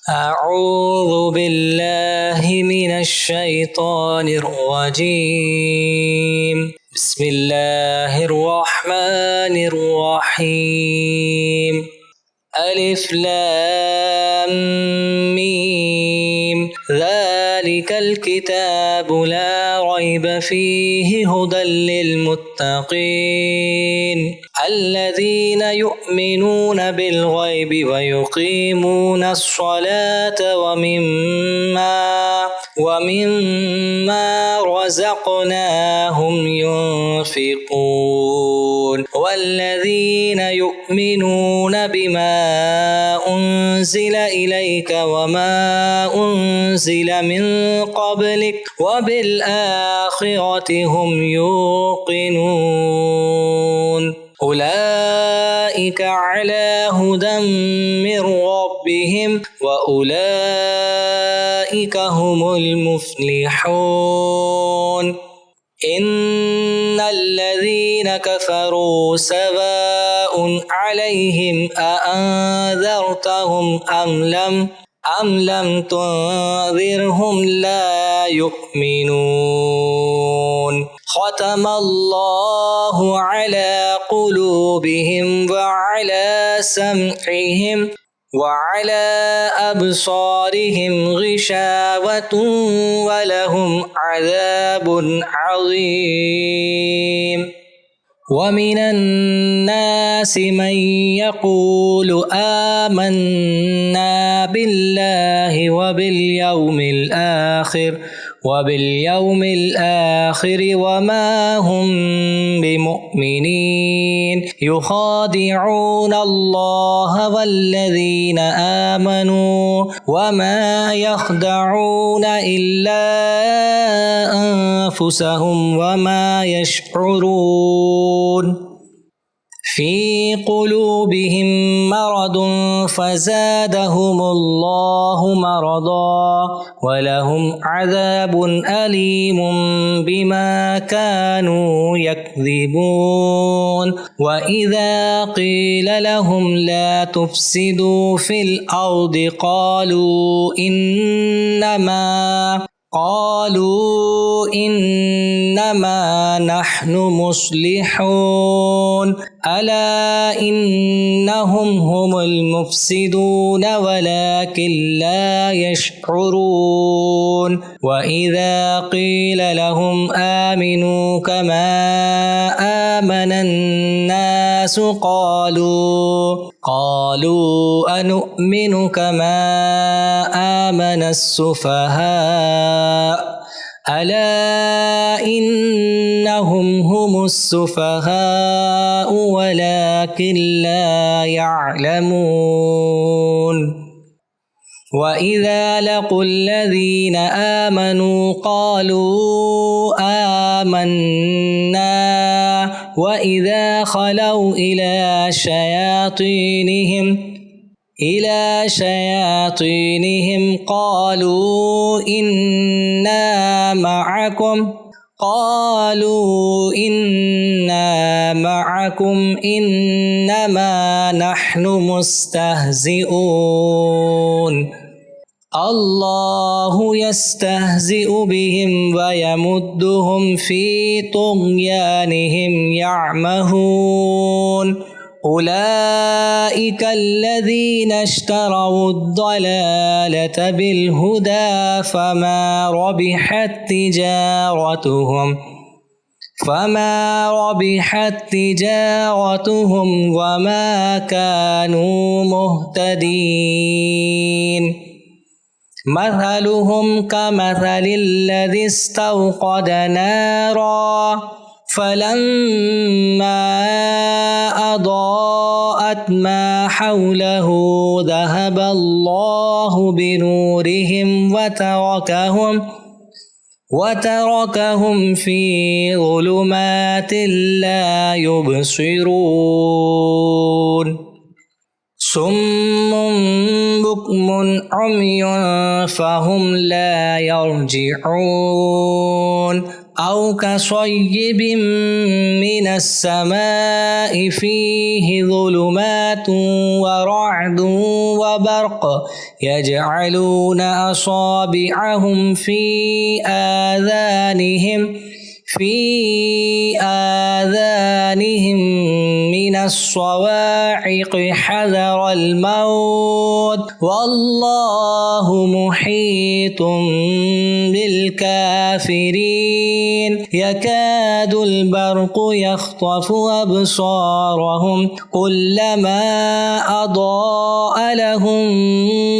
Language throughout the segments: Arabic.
أعوذ بالله من الشيطان الرجيم. بسم الله الرحمن الرحيم. ألف لام ميم. ذلك الكتاب لا ريب فيه هدى للمتقين الذين يؤمنون بالغيب ويقيمون الصلاة ومما رزقناهم ينفقون والذين يؤمنون بما أنزل إليك وما أنزل من قبلك وبالآخرة هم يوقنون أولئك على هدى من ربهم وأولئك هم المفلحون. إن الذين كفروا سواء عليهم أأنذرتهم أم لم تنذرهم لا يؤمنون. ختم الله على قلوبهم وعلى سمعهم وعلى أبصارهم غشاوة ولهم عذاب عظيم. ومن الناس من يقول آمنا بالله وباليوم الآخر وما هم بمؤمنين يخادعون الله والذين آمنوا وما يخدعون إلا أنفسهم وما يشعرون. في قلوبهم مرض فزادهم الله مرضا ولهم عذاب أليم بما كانوا يكذبون. وإذا قيل لهم لا تفسدوا في الأرض قالوا إنما نحن مصلحون ألا إنهم هم المفسدون ولكن لا يشعرون. وإذا قيل لهم آمنوا كما آمن الناس قالوا أنؤمن كما آمن السفهاء ألا إنهم هم السفهاء ولكن لا يعلمون. وإذا لقوا الذين آمنوا قالوا آمنا وإذا خلوا إلى شياطينهم قالوا إنا معكم إنما نحن مستهزئون. الله يستهزئ بهم ويمدهم في طغيانهم يعمهون. أولئك الذين اشتروا الضلالة بالهدى فما ربحت تجارتهم وما كانوا مهتدين. مثلهم كمثل الذي استوقد نارا فلما أضاءت ما حوله ذهب الله بنورهم وتركهم في ظلمات لا يبصرون. صم بكم عمي فهم لا يرجعون. أو كصيب من السماء فيه ظلمات ورعد وبرق يجعلون أصابعهم في آذانهم من الصواعق حذر الموت والله محيط بالكافرين يكاد البرق يخطف أبصارهم كلما أضاء لهم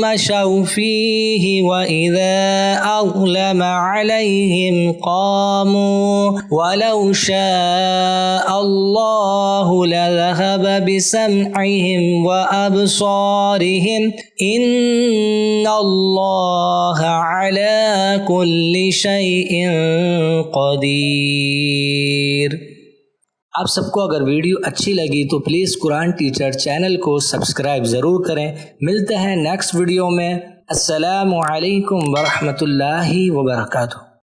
مشوا فيه وإذا أظلم عليهم قاموا ولو شاء الله لذهب بسمعهم وأبصارهم إن الله على كل شيء قदीर। आप सबको अगर वीडियो अच्छी लगी तो प्लीज़ कुरान टीचर चैनल को सब्सक्राइब ज़रूर करें। मिलते हैं नेक्स्ट वीडियो में। अस्सलामु अलैकुम वरहमतुल्लाहि वबरकातुहू।